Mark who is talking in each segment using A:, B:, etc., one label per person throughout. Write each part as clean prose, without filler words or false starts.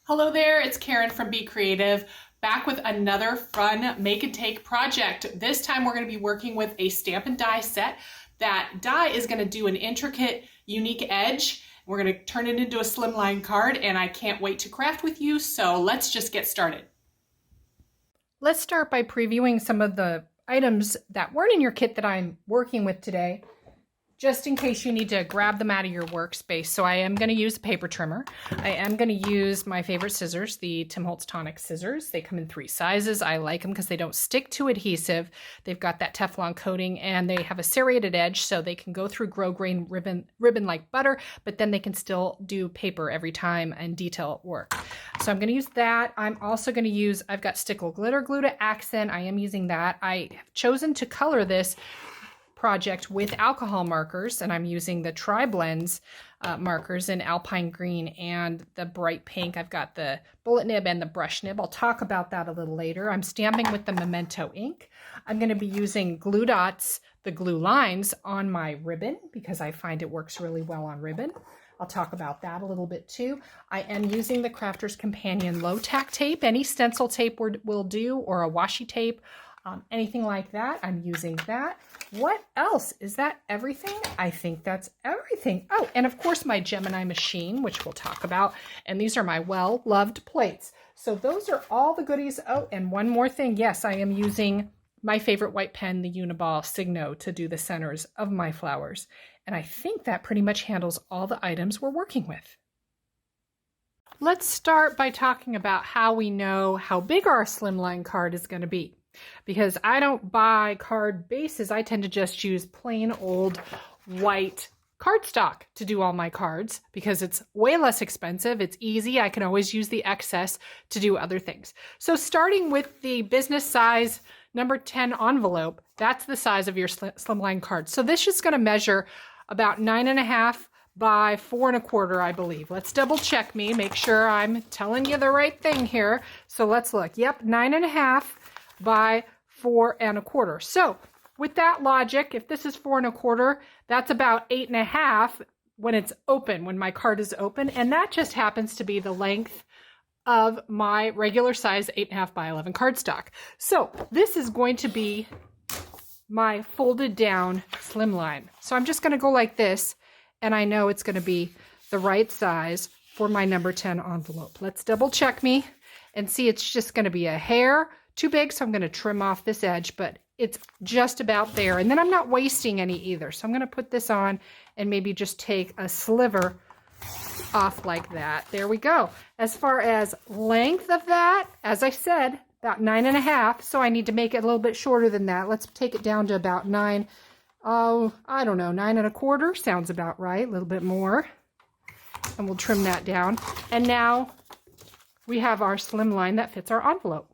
A: Hello there, it's Karen from Be Creative, back with another fun make and take project. This time we're going to be working with a stamp and die set. That die is going to do an intricate, unique edge. We're going to turn it into a slimline card, and I can't wait to craft with you, so let's just get started.
B: Let's start by previewing some of the items that weren't in your kit that I'm working with today, just in case you need to grab them out of your workspace. So I am going to use a paper trimmer. I am going to use my favorite scissors, the Tim Holtz Tonic scissors. They come in 3 sizes. I like them because they don't stick to adhesive. They've got that Teflon coating and they have a serrated edge so they can go through grosgrain ribbon like butter, but then they can still do paper every time and detail work. So I'm going to use that. I'm also going to use, I've got Stickle Glitter Glue to accent. I am using that. I have chosen to color this project with alcohol markers, and I'm using the Tri-Blends markers in Alpine Green and the bright pink. I've got the bullet nib and the brush nib. I'll talk about that a little later. I'm stamping with the Memento ink. I'm going to be using glue dots, the glue lines, on my ribbon because I find it works really well on ribbon. I'll talk about that a little bit too. I am using the Crafter's Companion low tack tape. Any stencil tape will do, or a washi tape. Anything like that, I'm using that. What else? Is that everything? I think that's everything. Oh, and of course my Gemini machine, which we'll talk about. And these are my well-loved plates. So those are all the goodies. Oh, and one more thing. Yes, I am using my favorite white pen, the Uniball Signo, to do the centers of my flowers. And I think that pretty much handles all the items we're working with. Let's start by talking about how we know how big our slimline card is going to be. Because I don't buy card bases, I tend to just use plain old white cardstock to do all my cards because it's way less expensive, it's easy, I can always use the excess to do other things. So starting with the business size number 10 envelope, that's the size of your slimline card. So this is going to measure about 9.5 by 4 1/4, I believe. Let's double check me, make sure I'm telling you the right thing here. So let's look. Yep, 9.5 by 4 1/4. So with that logic, if this is 4 1/4, that's about 8.5 when it's open, when my card is open. And that just happens to be the length of my regular size 8.5 by 11 cardstock. So this is going to be my folded down slimline. So I'm just going to go like this, and I know it's going to be the right size for my number 10 envelope. Let's double check me and see. It's just going to be a hair too big, so I'm going to trim off this edge, but it's just about there. And then I'm not wasting any either. So I'm going to put this on and maybe just take a sliver off like that. There we go. As far as length of that, as I said, about 9.5. So I need to make it a little bit shorter than that. Let's take it down to about 9. Oh, I don't know, 9 1/4 sounds about right. A little bit more. And we'll trim that down. And now we have our slimline that fits our envelope.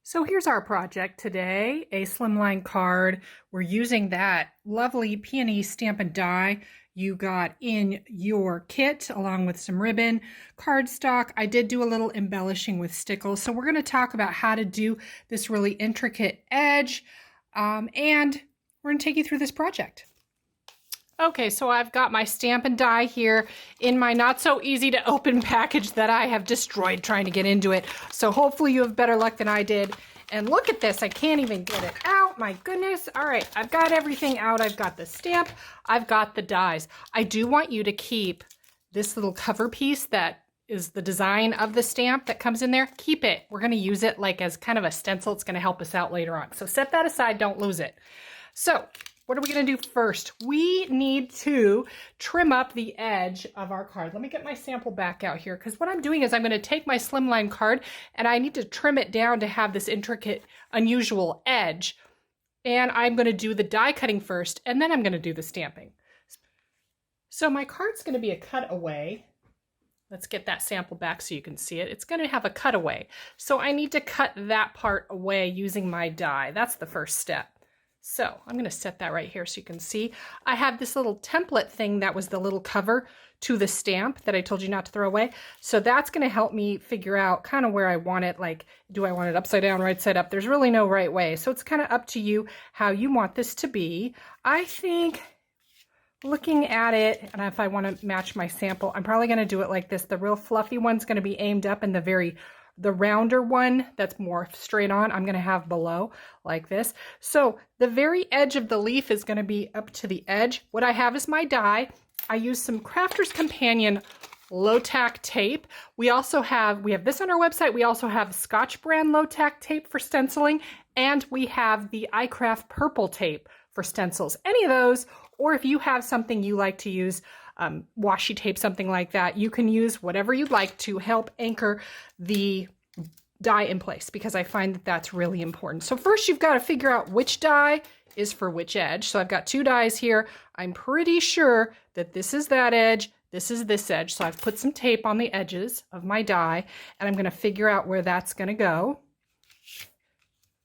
B: So here's our project today, a slimline card. We're using that lovely peony stamp and die you got in your kit, along with some ribbon, cardstock. I did do a little embellishing with stickles. So we're going to talk about how to do this really intricate edge, and we're going to take you through this project. Okay, so I've got my stamp and die here in my not so easy to open package that I have destroyed trying to get into it. So hopefully you have better luck than I did. And look at this, I can't even get it out, my goodness. All right, I've got everything out. I've got the stamp, I've got the dies. I do want you to keep this little cover piece that is the design of the stamp that comes in there. Keep it. We're gonna use it like as kind of a stencil. It's gonna help us out later on. So set that aside, don't lose it. So what are we going to do first? We need to trim up the edge of our card. Let me get my sample back out here, because what I'm doing is I'm going to take my slimline card and I need to trim it down to have this intricate, unusual edge. And I'm going to do the die cutting first, and then I'm going to do the stamping. So my card's going to be a cutaway. Let's get that sample back so you can see it. It's going to have a cutaway. So I need to cut that part away using my die. That's the first step. So I'm going to set that right here so you can see. I have this little template thing that was the little cover to the stamp that I told you not to throw away. So that's going to help me figure out kind of where I want it. Like, do I want it upside down, right side up? There's really no right way. So it's kind of up to you how you want this to be. I think looking at it, and if I want to match my sample, I'm probably going to do it like this. The real fluffy one's going to be aimed up, and the rounder one that's more straight on, I'm going to have below like this. So the very edge of the leaf is going to be up to the edge. What I have is my die. I use some Crafter's Companion low-tack tape. We have this on our website. We also have Scotch brand low-tack tape for stenciling, and we have the iCraft purple tape for stencils. Any of those, or if you have something you like to use, washi tape, something like that, you can use whatever you'd like to help anchor the die in place, because I find that that's really important. So first you've got to figure out which die is for which edge. So I've got two dies here. I'm pretty sure that this is that edge, this is this edge. So I've put some tape on the edges of my die, and I'm going to figure out where that's going to go.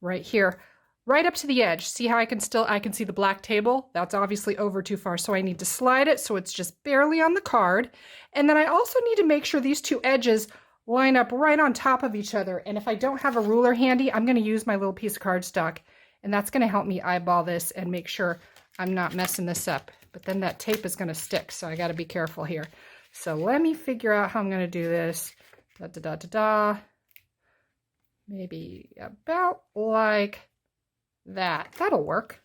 B: Right here, right up to the edge. See how I can see the black table? That's obviously over too far, so I need to slide it so it's just barely on the card. And then I also need to make sure these two edges line up right on top of each other. And if I don't have a ruler handy, I'm going to use my little piece of cardstock, and that's going to help me eyeball this and make sure I'm not messing this up. But then that tape is going to stick, so I got to be careful here. So let me figure out how I'm going to do this. Da, da, da, da, da. Maybe about like that. That'll work.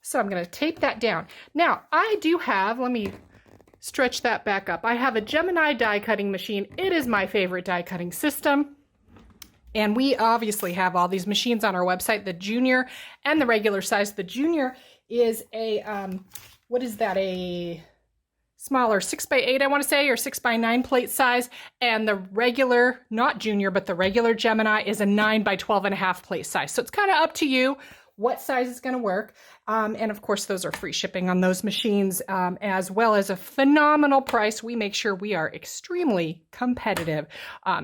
B: So I'm going to tape that down. Now, I do have, let me stretch that back up. I have a Gemini die cutting machine. It is my favorite die cutting system. And we obviously have all these machines on our website, the junior and the regular size. The junior is a, what is that, a smaller 6x8, I want to say, or 6x9 plate size. And the regular, not junior, but the regular Gemini is a 9x12.5 plate size. So it's kind of up to you what size is going to work. And of course, those are free shipping on those machines, as well as a phenomenal price. We make sure we are extremely competitive.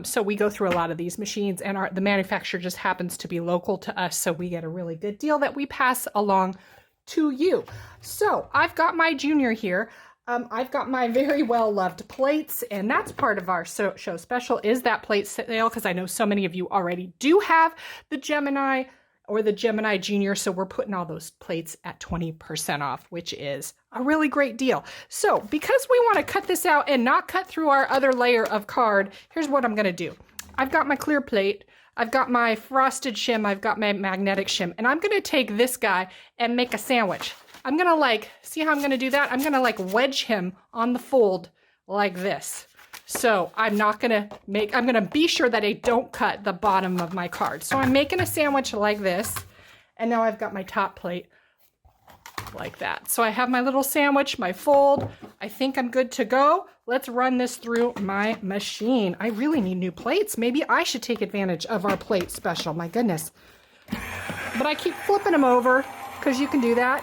B: So we go through a lot of these machines, and the manufacturer just happens to be local to us. So we get a really good deal that we pass along to you. So I've got my junior here. I've got my very well-loved plates, and that's part of our show special is that plate sale, because I know so many of you already do have the Gemini or the Gemini Junior, so we're putting all those plates at 20% off, which is a really great deal. So because we want to cut this out and not cut through our other layer of card, here's what I'm going to do. I've got my clear plate, I've got my frosted shim, I've got my magnetic shim, and I'm going to take this guy and make a sandwich. I'm going to see how I'm going to do that? I'm going to wedge him on the fold like this. So I'm going to be sure that I don't cut the bottom of my card. So I'm making a sandwich like this, and now I've got my top plate like that. So I have my little sandwich, my fold. I think I'm good to go. Let's run this through my machine. I really need new plates. Maybe I should take advantage of our plate special. My goodness. But I keep flipping them over because you can do that.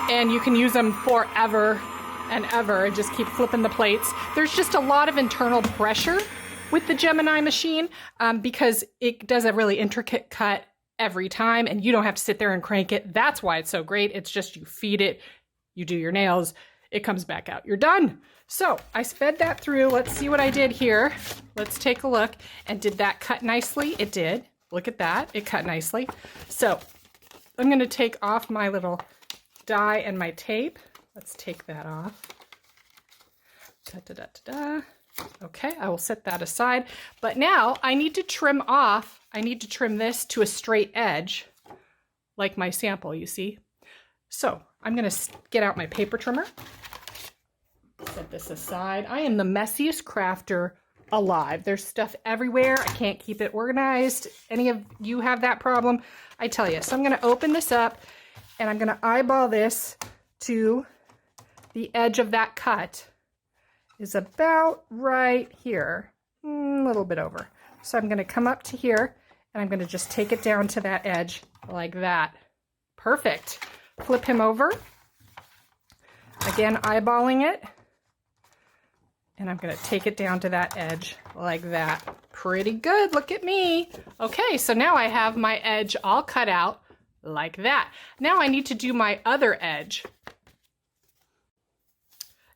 B: And you can use them forever and ever and just keep flipping the plates. There's just a lot of internal pressure with the Gemini machine because it does a really intricate cut every time, and you don't have to sit there and crank it. That's why it's so great. It's just you feed it, you do your nails, it comes back out. You're done. So I sped that through. Let's see what I did here. Let's take a look. And did that cut nicely? It did. Look at that. It cut nicely. So I'm going to take off my little die and my tape. Let's take that off. Da, da, da, da, da. Okay, I will set that aside. But now I need to trim off. I need to trim this to a straight edge, like my sample, you see. So I'm going to get out my paper trimmer. Set this aside. I am the messiest crafter alive. There's stuff everywhere. I can't keep it organized. Any of you have that problem? I tell you. So I'm going to open this up, and I'm going to eyeball this to the edge of that cut is about right here, a little bit over. So I'm going to come up to here, and I'm going to just take it down to that edge like that. Perfect. Flip him over. Again, eyeballing it. And I'm going to take it down to that edge like that. Pretty good. Look at me. Okay, so now I have my edge all cut out like that. Now I need to do my other edge.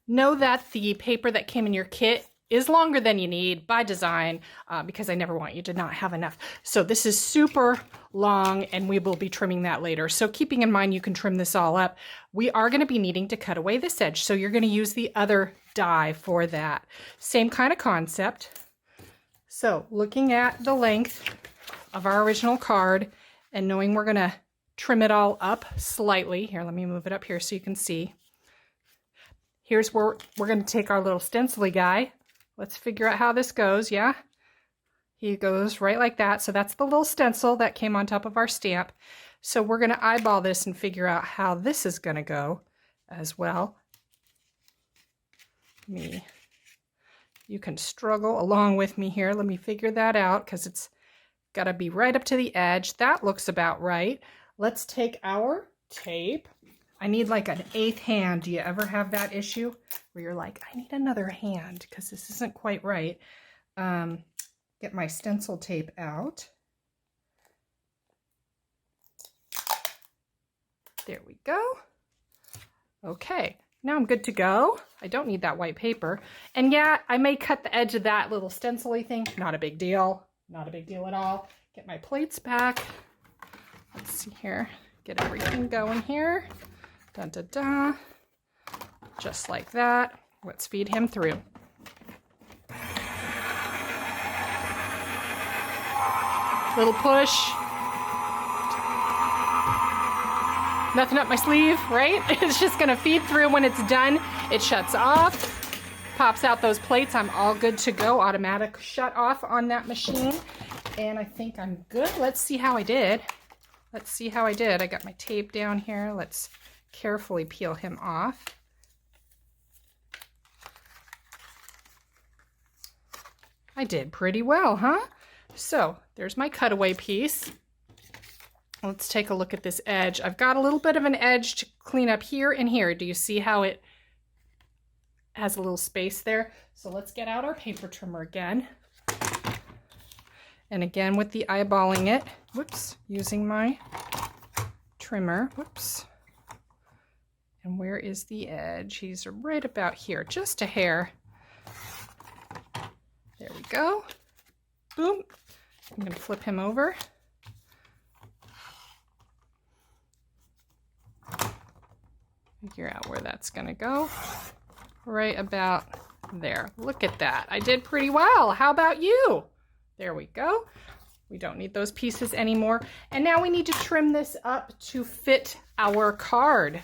B: Know that the paper that came in your kit is longer than you need by design because I never want you to not have enough. So this is super long and we will be trimming that later. So keeping in mind you can trim this all up, we are going to be needing to cut away this edge. So you're going to use the other die for that. Same kind of concept. So looking at the length of our original card and knowing we're going to trim it all up slightly. Here, let me move it up here so you can see. Here's where we're going to take our little stencil-y guy. Let's figure out how this goes, yeah? He goes right like that. So that's the little stencil that came on top of our stamp. So we're going to eyeball this and figure out how this is going to go as well. You can struggle along with me here. Let me figure that out because it's got to be right up to the edge. That looks about right. Let's take our tape. I need like an 8th hand. Do you ever have that issue where you're like, I need another hand because this isn't quite right? Get my stencil tape out. There we go. Okay, now I'm good to go. I don't need that white paper. And yeah, I may cut the edge of that little stencil-y thing. Not a big deal. Not a big deal at all. Get my plates back. Let's see here. Get everything going here. Dun, dun, dun. Just like that. Let's feed him through. Little push. Nothing up my sleeve, right? It's just gonna feed through. When it's done, it shuts off, pops out those plates. I'm all good to go. Automatic shut off on that machine. And I think I'm good. Let's see how I did. Let's see how I did. I got my tape down here. Let's carefully peel him off. I did pretty well, huh? So there's my cutaway piece. Let's take a look at this edge. I've got a little bit of an edge to clean up here and here. Do you see how it has a little space there? So let's get out our paper trimmer again. And again with the eyeballing it, whoops, using my trimmer, whoops. And where is the edge? He's right about here, just a hair. There we go. Boom. I'm going to flip him over. Figure out where that's going to go. Right about there. Look at that. I did pretty well. How about you? There we go. We don't need those pieces anymore. And now we need to trim this up to fit our card.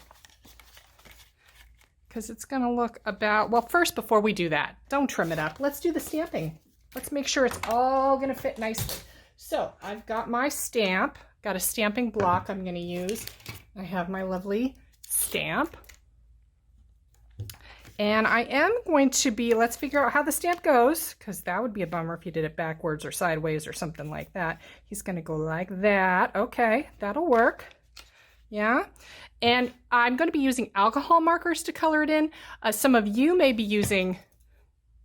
B: Because it's going to look about, well, first, before we do that, don't trim it up. Let's do the stamping. Let's make sure it's all going to fit nicely. So I've got my stamp, got a stamping block I'm going to use. I have my lovely stamp. And I am going to be, let's figure out how the stamp goes, because that would be a bummer if you did it backwards or sideways or something like that. He's going to go like that. Okay, that'll work. Yeah. And I'm going to be using alcohol markers to color it in. Some of you may be using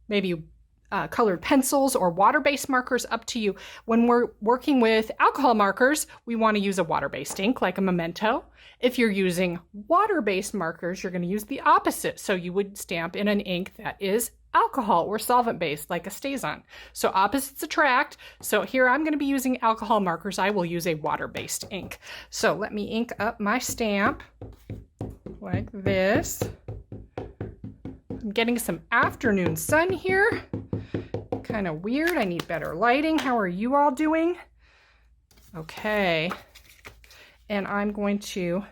B: maybe colored pencils or water-based markers, up to you. When we're working with alcohol markers, we want to use a water-based ink like a Memento. If you're using water-based markers, you're going to use the opposite. So you would stamp in an ink that is alcohol or solvent-based like a StazOn. So opposites attract. So here I'm going to be using alcohol markers. I will use a water-based ink. So let me ink up my stamp like this. I'm getting some afternoon sun here. Kind of weird. I need better lighting. How are you all doing? Okay. And I'm going to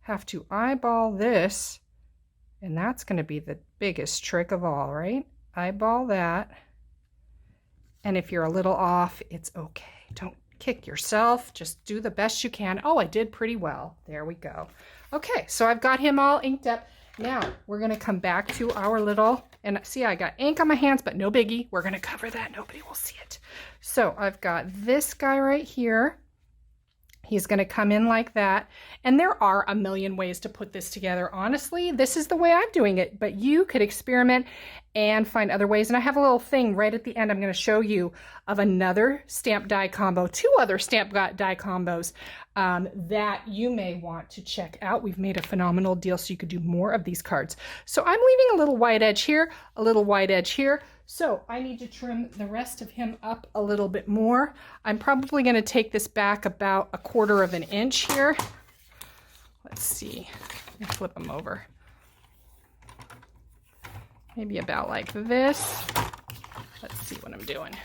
B: have to eyeball this, and that's going to be the biggest trick of all, right? Eyeball that. And if you're a little off, it's okay. Don't kick yourself. Just do the best you can. Oh, I did pretty well. There we go. Okay, so I've got him all inked up. Now we're going to come back to our little, and see, I got ink on my hands, but no biggie. We're going to cover that. Nobody will see it. So I've got this guy right here. He's going to come in like that. And there are a million ways to put this together. Honestly, this is the way I'm doing it, but you could experiment and find other ways. And I have a little thing right at the end I'm going to show you of another stamp die combo, 2 other stamp die combos that you may want to check out. We've made a phenomenal deal so you could do more of these cards. So I'm leaving a little white edge here, a little white edge here. So I need to trim the rest of him up a little bit more. I'm probably going to take this back about 1/4 of an inch here. Let's see. Let me flip him over. Maybe about like this. Let's see what I'm doing.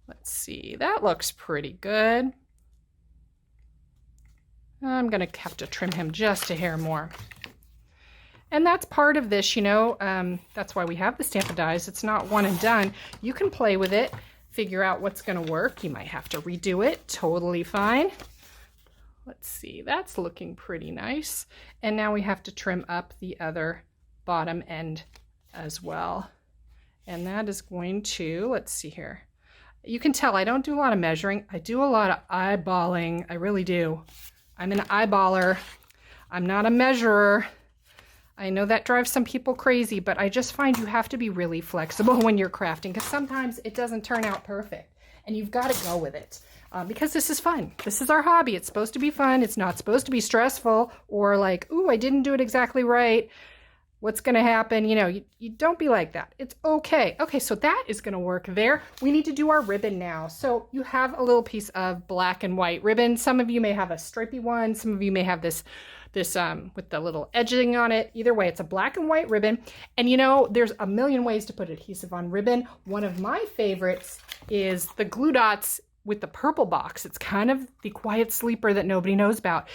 B: Let's see. That looks pretty good. I'm going to have to trim him just a hair more. And that's part of this, you know, that's why we have the Stampin' Dies. It's not one and done. You can play with it, figure out what's going to work. You might have to redo it. Totally fine. Let's see, that's looking pretty nice. And now we have to trim up the other bottom end as well. And that is going to, let's see here. You can tell I don't do a lot of measuring. I do a lot of eyeballing. I really do. I'm an eyeballer. I'm not a measurer. I know that drives some people crazy, but I just find you have to be really flexible when you're crafting because sometimes it doesn't turn out perfect and you've got to go with it because this is fun. This is our hobby. It's supposed to be fun. It's not supposed to be stressful or like, ooh, I didn't do it exactly right. What's going to happen? You know, you don't be like that. It's okay. Okay, so that is going to work there. We need to do our ribbon now. So you have a little piece of black and white ribbon. Some of you may have a stripy one. Some of you may have this with the little edging on it. Either way, it's a black and white ribbon. And you know, there's a million ways to put adhesive on ribbon. One of my favorites is the glue dots with the purple box. It's kind of the quiet sleeper that nobody knows about.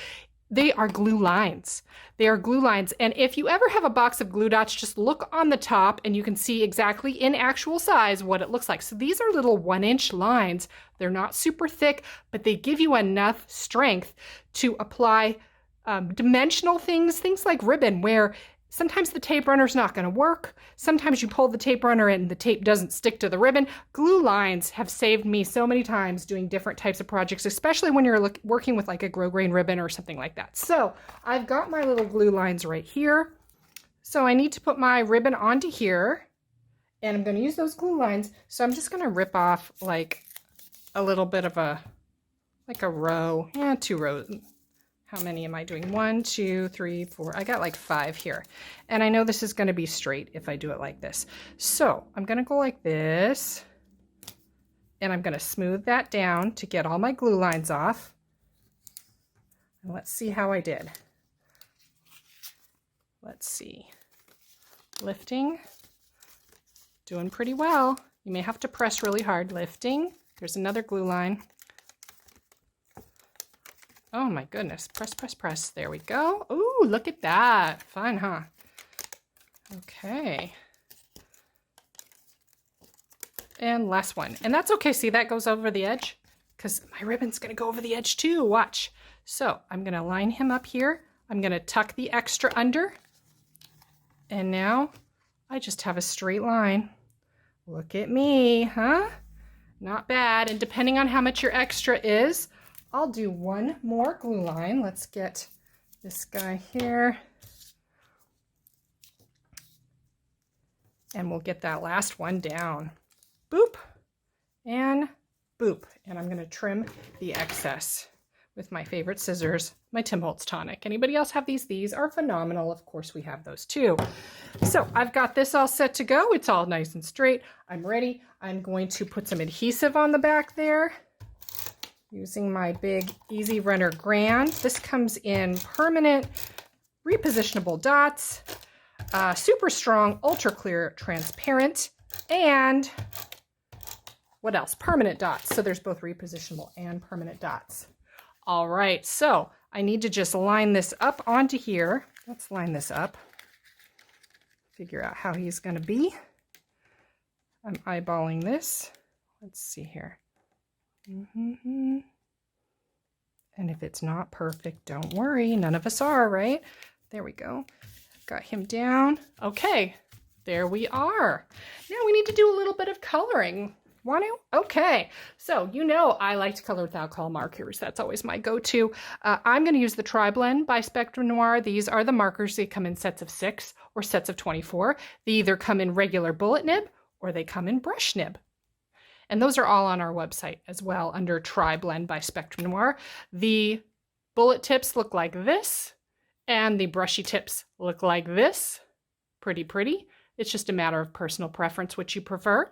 B: They are glue lines. They are glue lines. And if you ever have a box of glue dots, just look on the top and you can see exactly in actual size what it looks like. So these are little 1-inch lines. They're not super thick, but they give you enough strength to apply dimensional things like ribbon, where sometimes the tape runner is not going to work. Sometimes you pull the tape runner and the tape doesn't stick to the ribbon. Glue lines have saved me so many times doing different types of projects, especially when you're working with like a grosgrain ribbon or something like that. So I've got my little glue lines right here. So I need to put my ribbon onto here and I'm going to use those glue lines. So I'm just going to rip off like a little bit of a row, 2 rows. How many am I doing? 1, 2, 3, 4. I got like 5 here. And I know this is going to be straight if I do it like this. So I'm going to go like this. And I'm going to smooth that down to get all my glue lines off. And let's see how I did. Let's see. Lifting. Doing pretty well. You may have to press really hard. Lifting. There's another glue line. Oh my goodness, press, press, press. There we go. Ooh, look at that. Fun, huh? Okay. And last one. And that's okay. See, that goes over the edge because my ribbon's going to go over the edge too. Watch. So I'm going to line him up here. I'm going to tuck the extra under. And now I just have a straight line. Look at me, huh? Not bad. And depending on how much your extra is, I'll do one more glue line. Let's get this guy here. And we'll get that last one down. Boop and boop. And I'm going to trim the excess with my favorite scissors, my Tim Holtz tonic. Anybody else have these? These are phenomenal. Of course, we have those too. So I've got this all set to go. It's all nice and straight. I'm ready. I'm going to put some adhesive on the back there. Using my big Easy Runner Grand. This comes in permanent, repositionable dots, super strong, ultra clear, transparent, and what else? Permanent dots. So there's both repositionable and permanent dots. All right, so I need to just line this up onto here. Let's line this up. Figure out how he's going to be. I'm eyeballing this. Let's see here. And if it's not perfect, don't worry. None of us are, right? There we go. Got him down. Okay, there we are. Now we need to do a little bit of coloring. Want to? Okay. So you know I like to color with alcohol markers. That's always my go-to. I'm going to use the Tri-Blend by Spectrum Noir. These are the markers. They come in sets of 6 or sets of 24. They either come in regular bullet nib or they come in brush nib. And those are all on our website as well under Tri-Blend by Spectrum Noir. The bullet tips look like this, and the brushy tips look like this. Pretty, pretty. It's just a matter of personal preference, which you prefer.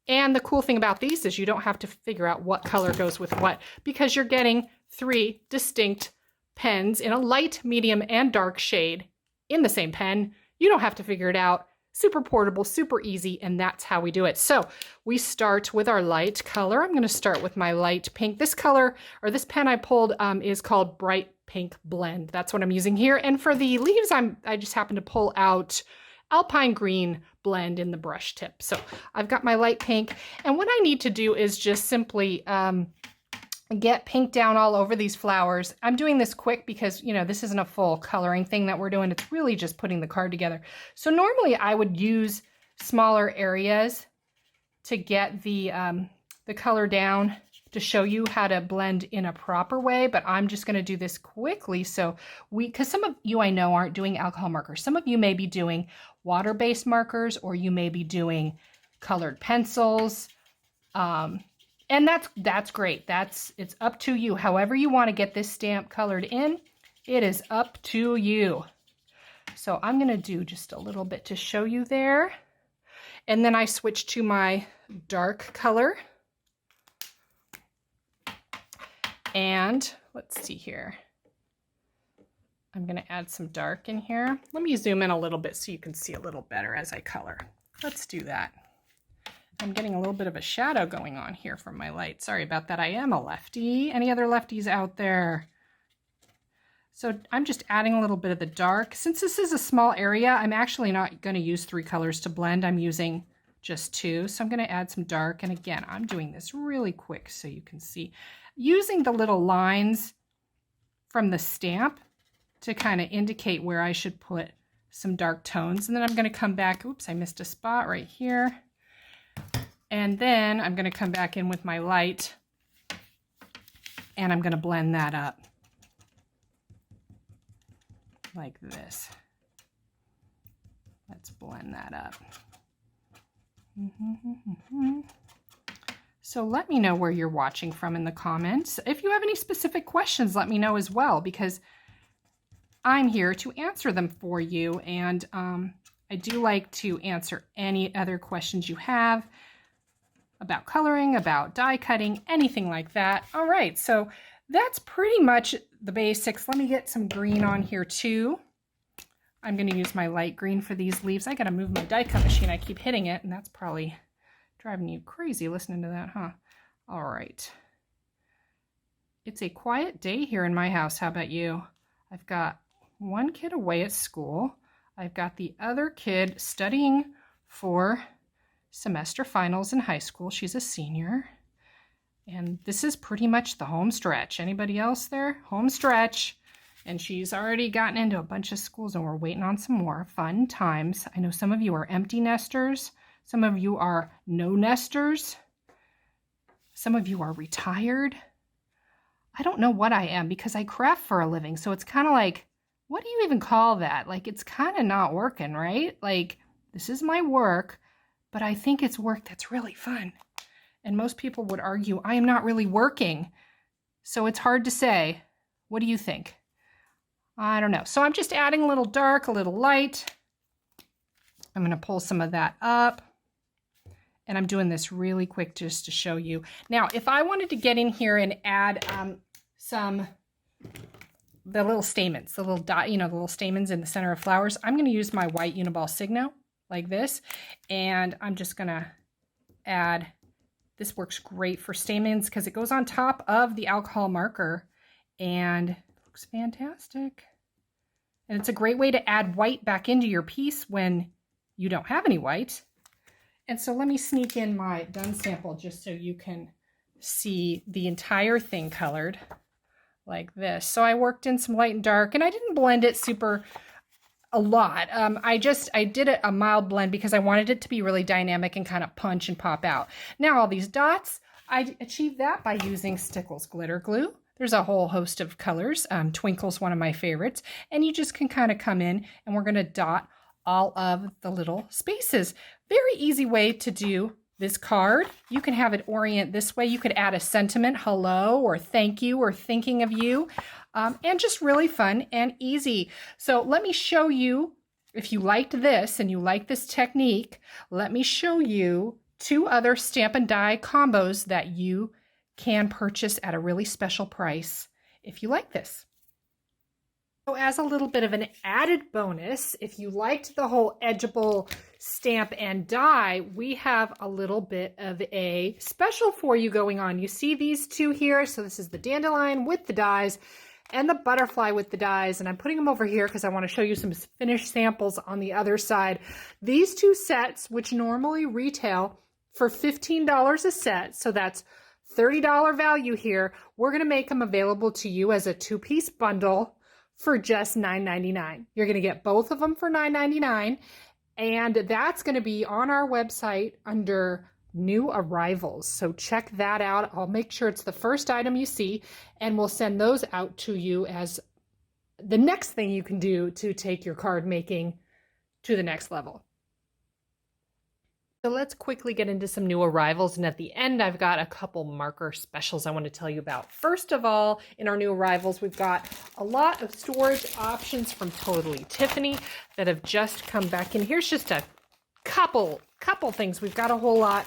B: And the cool thing about these is you don't have to figure out what color goes with what, because you're getting 3 distinct pens in a light, medium, and dark shade in the same pen. You don't have to figure it out. Super portable, super easy, and that's how we do it. So we start with our light color. I'm going to start with my light pink. This color, or this pen I pulled, is called Bright Pink Blend. That's what I'm using here. And for the leaves, I just happen to pull out Alpine Green Blend in the brush tip. So I've got my light pink, and what I need to do is just simply get pink down all over these flowers. I'm doing this quick because, you know, this isn't a full coloring thing that we're doing. It's really just putting the card together. So normally I would use smaller areas to get the color down to show you how to blend in a proper way, but I'm just going to do this quickly. So because some of you I know aren't doing alcohol markers. Some of you may be doing water-based markers, or you may be doing colored pencils. And that's great. It's up to you. However you want to get this stamp colored in, it is up to you. So I'm going to do just a little bit to show you there. And then I switch to my dark color. And let's see here. I'm going to add some dark in here. Let me zoom in a little bit so you can see a little better as I color. Let's do that. I'm getting a little bit of a shadow going on here from my light. Sorry about that. I am a lefty. Any other lefties out there? So I'm just adding a little bit of the dark. Since this is a small area, I'm actually not going to use 3 colors to blend. I'm using just 2. So I'm going to add some dark. And again, I'm doing this really quick so you can see. Using the little lines from the stamp to kind of indicate where I should put some dark tones. And then I'm going to come back. Oops, I missed a spot right here. And then I'm going to come back in with my light, and I'm going to blend that up like this. Let's blend that up. So let me know where you're watching from in the comments. If you have any specific questions, let me know as well, because I'm here to answer them for you. And I do like to answer any other questions you have about coloring, about die cutting, anything like that. All right, so that's pretty much the basics. Let me get some green on here too. I'm going to use my light green for these leaves. I got to move my die cut machine. I keep hitting it, and that's probably driving you crazy listening to that, huh? All right. It's a quiet day here in my house. How about you? I've got one kid away at school. I've got the other kid studying for semester finals in high school. She's a senior. And this is pretty much the home stretch. Anybody else there? Home stretch. And she's already gotten into a bunch of schools, and we're waiting on some more fun times. I know some of you are empty nesters. Some of you are no nesters. Some of you are retired. I don't know what I am, because I craft for a living. So it's kind of like, what do you even call that? Like, it's kind of not working, right? Like, this is my work, but I think it's work that's really fun. And most people would argue I am not really working. So it's hard to say. What do you think? I don't know. So I'm just adding a little dark, a little light. I'm going to pull some of that up. And I'm doing this really quick just to show you. Now, if I wanted to get in here and add the little stamens, the little dot, the little stamens in the center of flowers, I'm going to use my white Uniball Signo like this. And I'm just going to add, this works great for stamens because it goes on top of the alcohol marker and it looks fantastic. And it's a great way to add white back into your piece when you don't have any white. And so let me sneak in my done sample just so you can see the entire thing colored like this. So I worked in some light and dark, and I didn't blend it a lot. I did a mild blend because I wanted it to be really dynamic and kind of punch and pop out. Now all these dots, I achieved that by using Stickles glitter glue. There's a whole host of colors. Twinkle's one of my favorites. And you just can kind of come in, and we're going to dot all of the little spaces. Very easy way to do this card. You can have it orient this way. You could add a sentiment, hello, or thank you, or thinking of you, and just really fun and easy. So let me show you If you liked this and you like this technique, let me show you 2 other stamp and die combos that you can purchase at a really special price if you like this. So as a little bit of an added bonus, if you liked the whole edgeable stamp and die, we have a little bit of a special for you going on. You see these 2 here. So this is the dandelion with the dies and the butterfly with the dies. And I'm putting them over here because I want to show you some finished samples on the other side. These 2 sets, which normally retail for $15 a set, so that's $30 value here, we're going to make them available to you as a 2-piece bundle for just $9.99. You're going to get both of them for $9.99, and that's going to be on our website under new arrivals. So check that out. I'll make sure it's the first item you see, and we'll send those out to you as the next thing you can do to take your card making to the next level. So let's quickly get into some new arrivals, and at the end I've got a couple marker specials I want to tell you about. First of all, in our new arrivals, we've got a lot of storage options from Totally Tiffany that have just come back in. Here's just a couple things. We've got a whole lot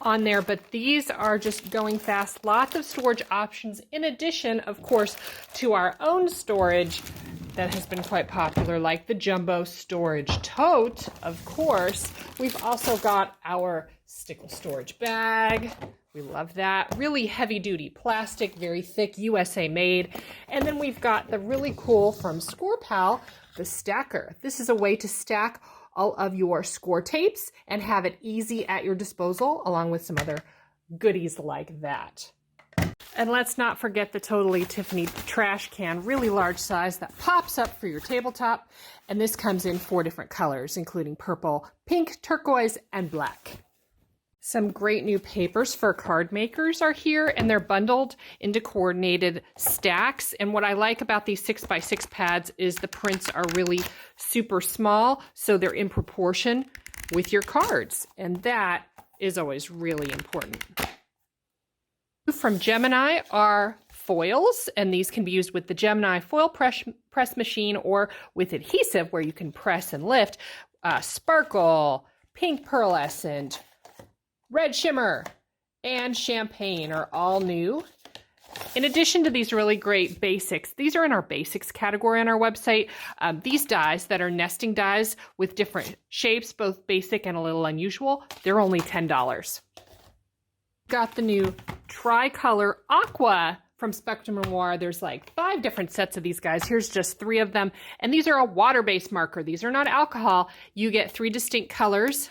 B: on there, but these are just going fast. Lots of storage options in addition, of course, to our own storage that has been quite popular, like the jumbo storage tote, of course. We've also got our stickle storage bag. We love that. Really heavy duty plastic, very thick, USA made. And then we've got the really cool from Score Pal, the stacker. This is a way to stack all of your score tapes and have it easy at your disposal, along with some other goodies like that. And let's not forget the Totally Tiffany trash can, really large size, that pops up for your tabletop. And this comes in 4 different colors, including purple, pink, turquoise, and black. Some great new papers for card makers are here, and they're bundled into coordinated stacks. And what I like about these 6x6 pads is the prints are really super small, so they're in proportion with your cards. And that is always really important. From Gemini are foils, and these can be used with the Gemini foil press machine or with adhesive where you can press and lift. Sparkle, pink pearlescent, red shimmer, and champagne are all new. In addition to these really great basics, these are in our basics category on our website. These dies that are nesting dies with different shapes, both basic and a little unusual, they're only $10. Got the new Tricolor Aqua from Spectrum Noir. There's like 5 different sets of these guys. Here's just 3 of them. And these are a water-based marker. These are not alcohol. You get 3 distinct colors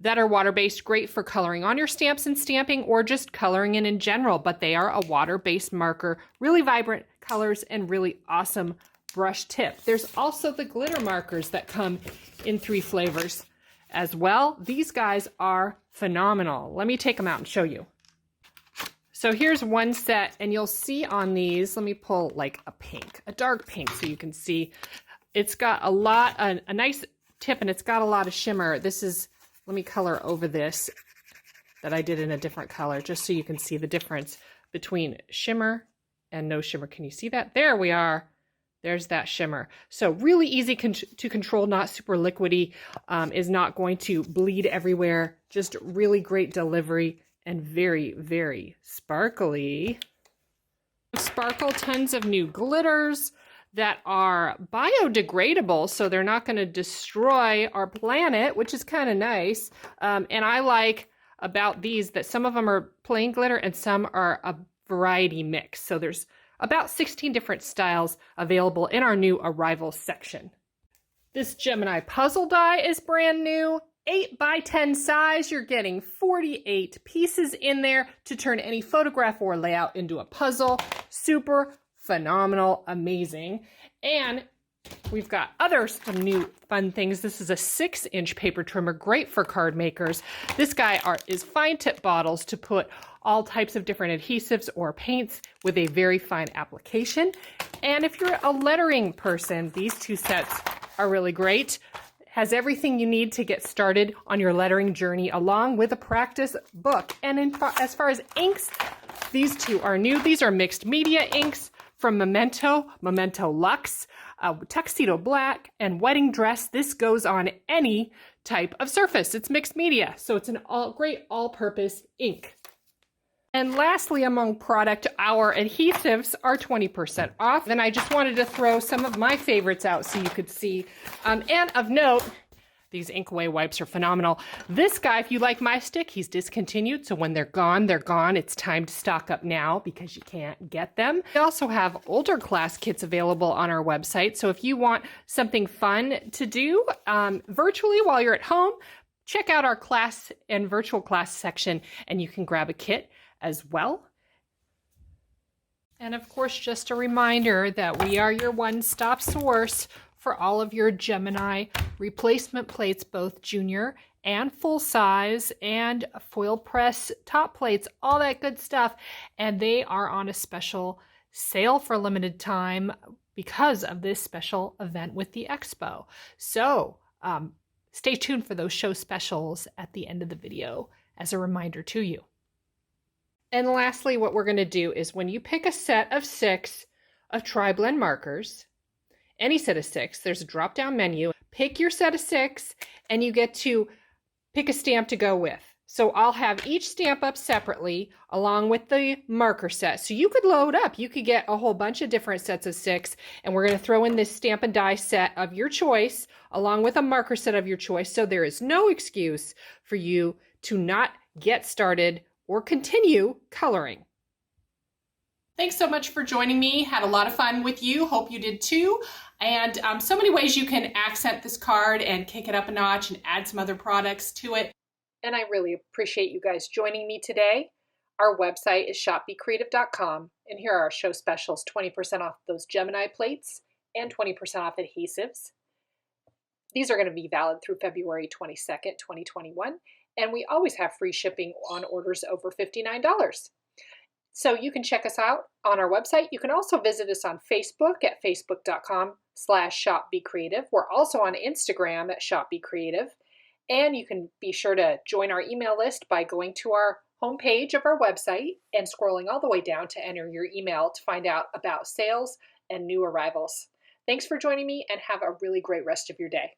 B: that are water-based, great for coloring on your stamps and stamping or just coloring in general, but they are a water-based marker, really vibrant colors and really awesome brush tip. There's also the glitter markers that come in 3 flavors as well. These guys are phenomenal. Let me take them out and show you. So here's one set, and you'll see on these, let me pull like a pink, a dark pink, so you can see it's got a nice tip, and it's got a lot of shimmer. This is, let me color over this that I did in a different color, just so you can see the difference between shimmer and no shimmer. Can you see that? There we are. There's that shimmer. So really easy to control, not super liquidy, is not going to bleed everywhere. Just really great delivery and very, very sparkly. Sparkle tons of new glitters that are biodegradable, so they're not going to destroy our planet, which is kind of nice. And I like about these that some of them are plain glitter and some are a variety mix. So there's about 16 different styles available in our new arrivals section. This Gemini puzzle die is brand new. 8x10 size, you're getting 48 pieces in there to turn any photograph or layout into a puzzle. Super phenomenal, amazing. And we've got some new fun things. This is a 6-inch paper trimmer, great for card makers. This guy is fine tip bottles to put all types of different adhesives or paints with a very fine application. And if you're a lettering person, these 2 sets are really great. Has everything you need to get started on your lettering journey, along with a practice book. And as far as inks, these 2 are new. These are mixed media inks from Memento, Memento Luxe, Tuxedo Black, and Wedding Dress. This goes on any type of surface. It's mixed media, so it's an great all-purpose ink. And lastly, among product, our adhesives are 20% off. And I just wanted to throw some of my favorites out so you could see. And of note, these ink away wipes are phenomenal. This guy, if you like my stick, he's discontinued. So when they're gone, they're gone. It's time to stock up now because you can't get them. We also have older class kits available on our website. So if you want something fun to do virtually while you're at home, check out our class and virtual class section and you can grab a kit as well. And of course, just a reminder that we are your one-stop source for all of your Gemini replacement plates, both junior and full size, and foil press top plates, all that good stuff. And they are on a special sale for a limited time because of this special event with the expo. So stay tuned for those show specials at the end of the video as a reminder to you. And lastly, what we're going to do is when you pick a set of 6 of tri-blend markers, any set of 6, there's a drop-down menu. Pick your set of 6 and you get to pick a stamp to go with. So I'll have each stamp up separately along with the marker set. So you could load up. You could get a whole bunch of different sets of 6, and we're going to throw in this stamp and die set of your choice along with a marker set of your choice. So there is no excuse for you to not get started or continue coloring.
A: Thanks so much for joining me. Had a lot of fun with you. Hope you did too. And so many ways you can accent this card and kick it up a notch and add some other products to it.
B: And I really appreciate you guys joining me today. Our website is shopbecreative.com, and here are our show specials: 20% off those Gemini plates and 20% off adhesives. These are going to be valid through February 22nd, 2021. And we always have free shipping on orders over $59. So you can check us out on our website. You can also visit us on Facebook at facebook.com/shopbecreative. We're also on Instagram at shopbecreative. And you can be sure to join our email list by going to our homepage of our website and scrolling all the way down to enter your email to find out about sales and new arrivals. Thanks for joining me and have a really great rest of your day.